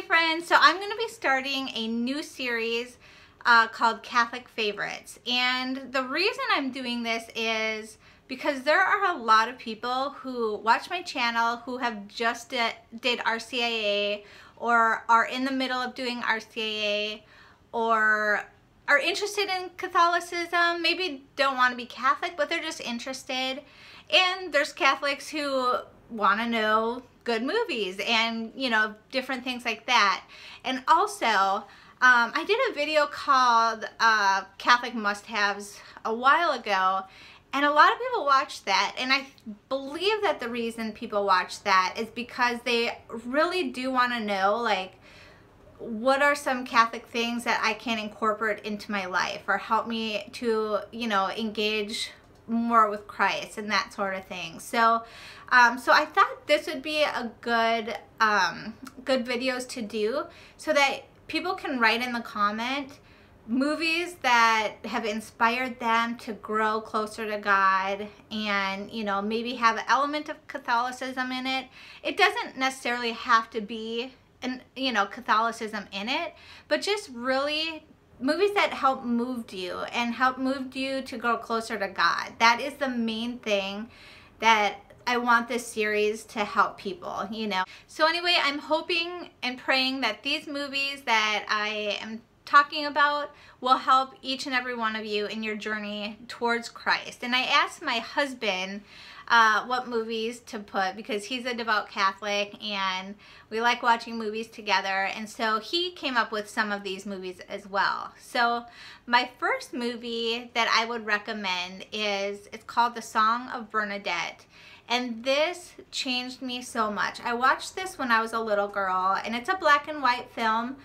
friends, so I'm going to be starting a new series called Catholic Favorites, and the reason I'm doing this is because there are a lot of people who watch my channel who have just did RCIA or are in the middle of doing RCIA or are interested in Catholicism, maybe don't want to be Catholic, but they're just interested. And there's Catholics who want to know good movies and, you know, different things like that. And also, I did a video called Catholic Must-Haves a while ago, and a lot of people watched that, and I believe that the reason people watch that is because they really do want to know, like, what are some Catholic things that I can incorporate into my life or help me to, you know, engage more with Christ and that sort of thing. So so I thought this would be a good good videos to do so that people can write in the comment movies that have inspired them to grow closer to God and, you know, maybe have an element of Catholicism in it. It doesn't necessarily have to be you know, Catholicism in it, but just really movies that help moved you and help moved you to go closer to God. That is the main thing that I want this series to help people, you know. So anyway, I'm hoping and praying that these movies that I am talking about will help each and every one of you in your journey towards Christ. And I asked my husband what movies to put because he's a devout Catholic and we like watching movies together, and so he came up with some of these movies as well. So my first movie that I would recommend it's called The Song of Bernadette, and this changed me so much. I watched this when I was a little girl, and it's a black and white film,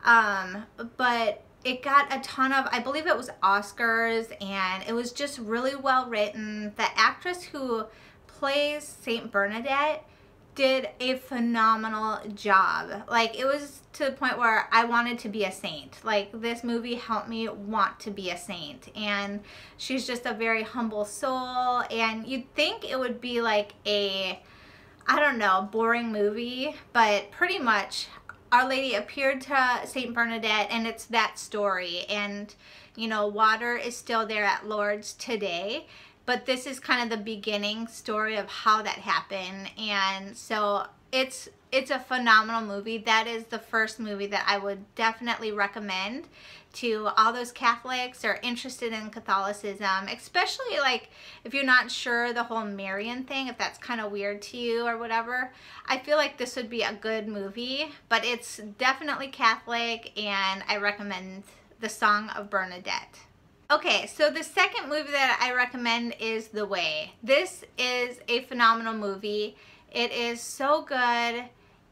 but it got a ton of, I believe it was Oscars, and it was just really well written. The actress who plays Saint Bernadette did a phenomenal job. Like, it was to the point where I wanted to be a saint. Like, this movie helped me want to be a saint, and she's just a very humble soul, and you'd think it would be like a, I don't know, boring movie, but pretty much Our Lady appeared to Saint Bernadette, and it's that story. And, you know, water is still there at Lourdes today, but this is kind of the beginning story of how that happened. And so it's a phenomenal movie. That is the first movie that I would definitely recommend to all those Catholics or interested in Catholicism, especially like if you're not sure the whole Marian thing, if that's kind of weird to you or whatever. I feel like this would be a good movie, but it's definitely Catholic, and I recommend The Song of Bernadette. Okay, so the second movie that I recommend is The Way. This is a phenomenal movie. It is so good,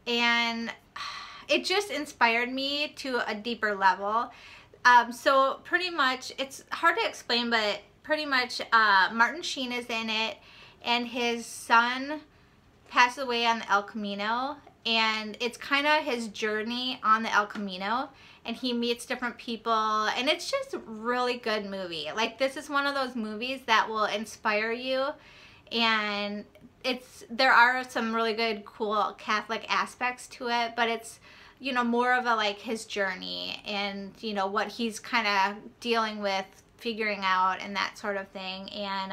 and it just inspired me to a deeper level. So pretty much, it's hard to explain, but pretty much Martin Sheen is in it, and his son passed away on the El Camino, and it's kind of his journey on the El Camino, and he meets different people, and it's just a really good movie. Like, this is one of those movies that will inspire you, and there are some really good, cool Catholic aspects to it, but it's, you know, more of a, like, his journey and, you know, what he's kind of dealing with, figuring out, and that sort of thing. And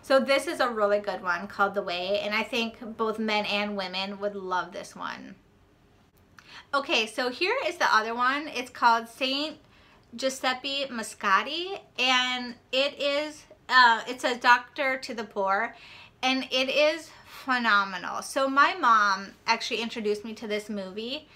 so this is a really good one called The Way, and I think both men and women would love this one. Okay, so here is the other one. It's called Saint Giuseppe Mascati, and it is it's a doctor to the poor, and it is phenomenal. So my mom actually introduced me to this movie,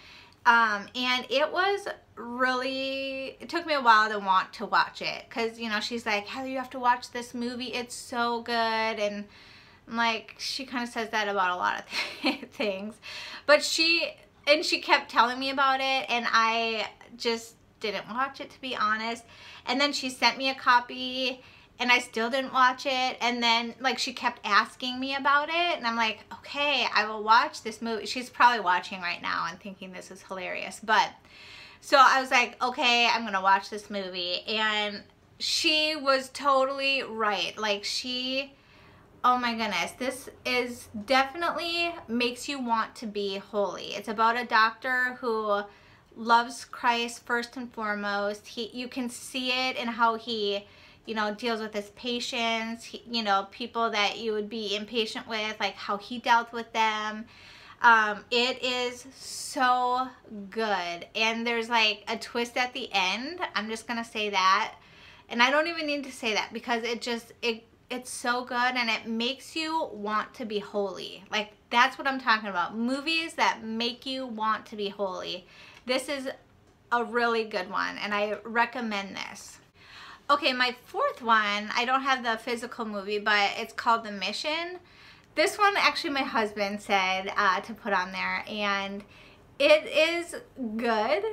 and it was really, it took me a while to want to watch it, because, you know, she's like, Heather, you have to watch this movie, it's so good. And I'm like, she kind of says that about a lot of things, but she kept telling me about it, and I just didn't watch it, to be honest. And then she sent me a copy, and I still didn't watch it. And then, like, she kept asking me about it, and I'm like, okay, I will watch this movie. She's probably watching right now and thinking this is hilarious. But so I was like, okay, I'm gonna watch this movie. And she was totally right. Like, she oh my goodness, this is definitely makes you want to be holy. It's about a doctor who loves Christ first and foremost. You can see it in how he, you know, deals with his patients, you know, people that you would be impatient with, like how he dealt with them. It is so good. And there's like a twist at the end. I'm just gonna say that. And I don't even need to say that because it's so good and it makes you want to be holy. Like, that's what I'm talking about. Movies that make you want to be holy. This is a really good one and I recommend this. Okay, my fourth one, I don't have the physical movie, but it's called The Mission. This one, actually, my husband said to put on there, and it is good.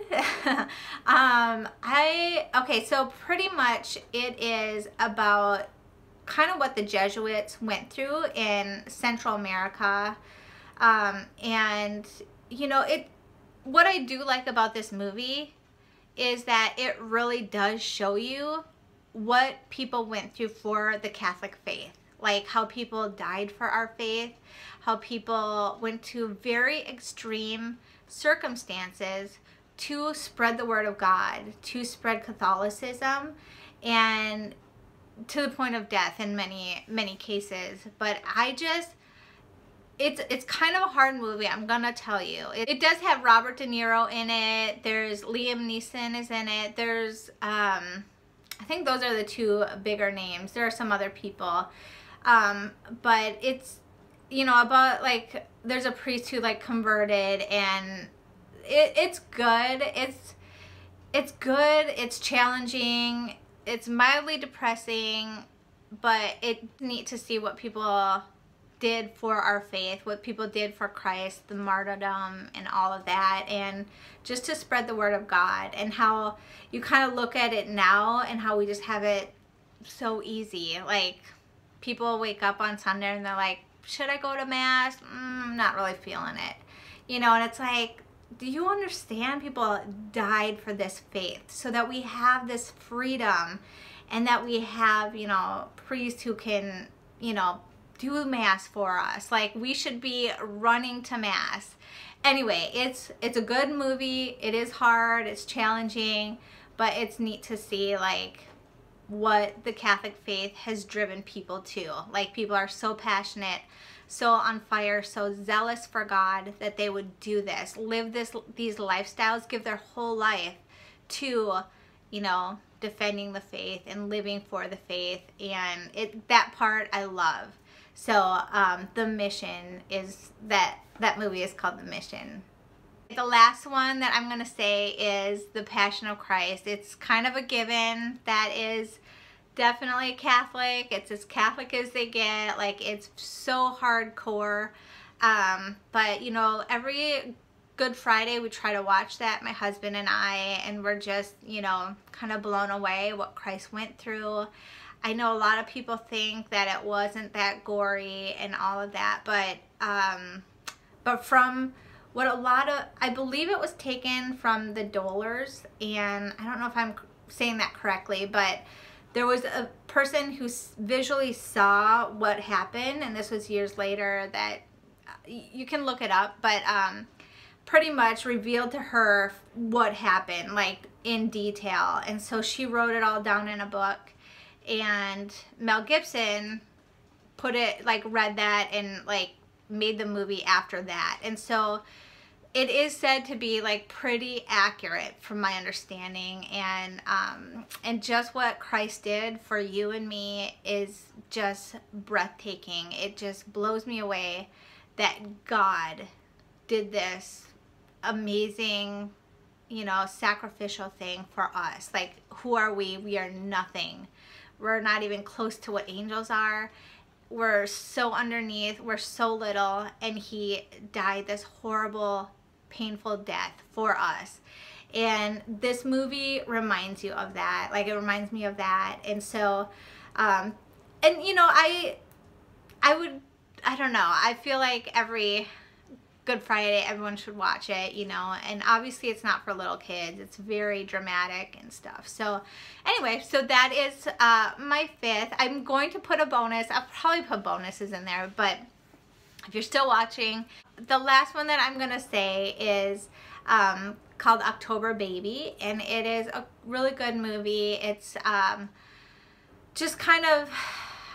Okay, so pretty much it is about kind of what the Jesuits went through in Central America. And, you know, what I do like about this movie is that it really does show you what people went through for the Catholic faith. Like how people died for our faith, how people went to very extreme circumstances to spread the word of God, to spread Catholicism, and to the point of death in many cases. But it's kind of a hard movie, I'm gonna tell you. It does have Robert De Niro in it. There's Liam Neeson is in it. There's I think those are the two bigger names. There are some other people. But it's, you know, about like there's a priest who like converted, and it's good. It's good. It's challenging. It's mildly depressing, but it's neat to see what people did for our faith, what people did for Christ, the martyrdom and all of that, and just to spread the word of God, and how you kind of look at it now and how we just have it so easy. Like, people wake up on Sunday and they're like, should I go to Mass? I'm not really feeling it. You know, and it's like, do you understand? People died for this faith so that we have this freedom, and that we have, you know, priests who can, you know, do Mass for us. Like, we should be running to Mass. Anyway, it's a good movie. It is hard, it's challenging, but it's neat to see like what the Catholic faith has driven people to. Like, people are so passionate, so on fire, so zealous for God that they would do this, live these lifestyles, give their whole life to, you know, defending the faith and living for the faith. And that part I love. So The Mission is that movie is called The Mission. The last one that I'm going to say is The Passion of Christ. It's kind of a given. That is definitely Catholic. It's as Catholic as they get. Like, it's so hardcore. But, you know, every Good Friday we try to watch that, my husband and I, and we're just, you know, kind of blown away what Christ went through. I know a lot of people think that it wasn't that gory and all of that, but from what I believe it was taken from the Dolors, and I don't know if I'm saying that correctly, but there was a person who visually saw what happened, and this was years later, that you can look it up, but pretty much revealed to her what happened, like in detail. And so she wrote it all down in a book, and Mel Gibson read that and like made the movie after that. And so it is said to be like pretty accurate from my understanding, and just what Christ did for you and me is just breathtaking. It just blows me away that God did this amazing, you know, sacrificial thing for us. Like, who are we? We are nothing. We're not even close to what angels are. We're so underneath. We're so little, and he died this horrible, painful death for us. And this movie reminds you of that. Like, it reminds me of that. And so, and you know, I don't know. I feel like every Good Friday, everyone should watch it, you know, and obviously it's not for little kids. It's very dramatic and stuff. So anyway, so that is my 5th. I'm going to put a bonus. I'll probably put bonuses in there, but if you're still watching, the last one that I'm going to say is called October Baby, and it is a really good movie. It's just kind of,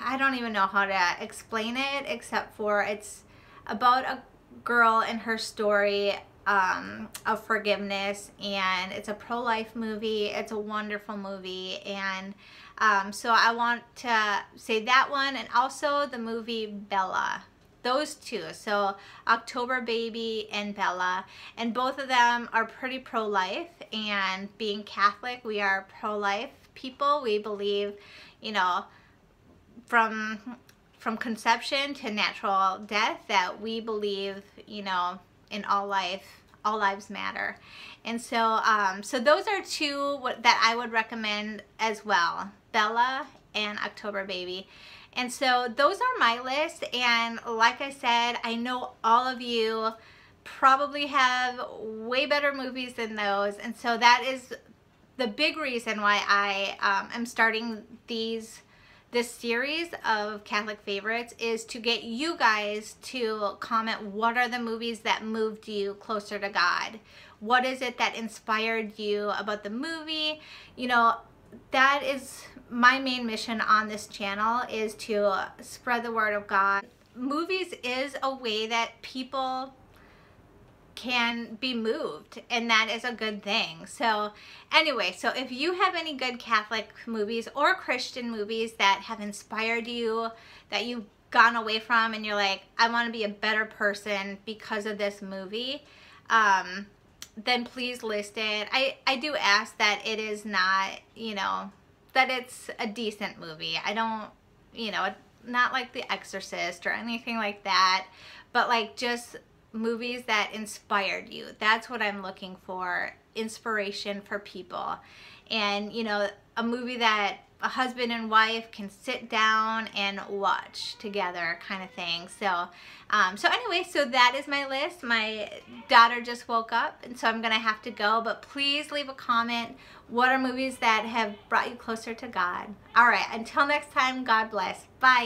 I don't even know how to explain it, except for it's about a girl and her story of forgiveness, and it's a pro-life movie. It's a wonderful movie, and so I want to say that one, and also the movie Bella. Those two, so October Baby and Bella, and both of them are pretty pro-life, and being Catholic, we are pro-life people. We believe, you know, from conception to natural death, that we believe, you know, in all lives matter. And so so those are two that I would recommend as well, Bella and October Baby. And so those are my list, and like I said, I know all of you probably have way better movies than those, and so that is the big reason why I am starting this series of Catholic favorites, is to get you guys to comment what are the movies that moved you closer to God. What is it that inspired you about the movie? You know, that is my main mission on this channel, is to spread the word of God. Movies is a way that people can be moved, and that is a good thing. So anyway, so if you have any good Catholic movies or Christian movies that have inspired you, that you've gone away from and you're like, I want to be a better person because of this movie, then please list it. I do ask that it is not, you know, that it's a decent movie. I don't, you know, not like The Exorcist or anything like that, but like just movies that inspired you. That's what I'm looking for, inspiration for people. And, you know, a movie that a husband and wife can sit down and watch together, kind of thing. So so anyway, so that is my list. My daughter just woke up, and so I'm gonna have to go, but please leave a comment. What are movies that have brought you closer to God? All right, until next time, God bless. Bye.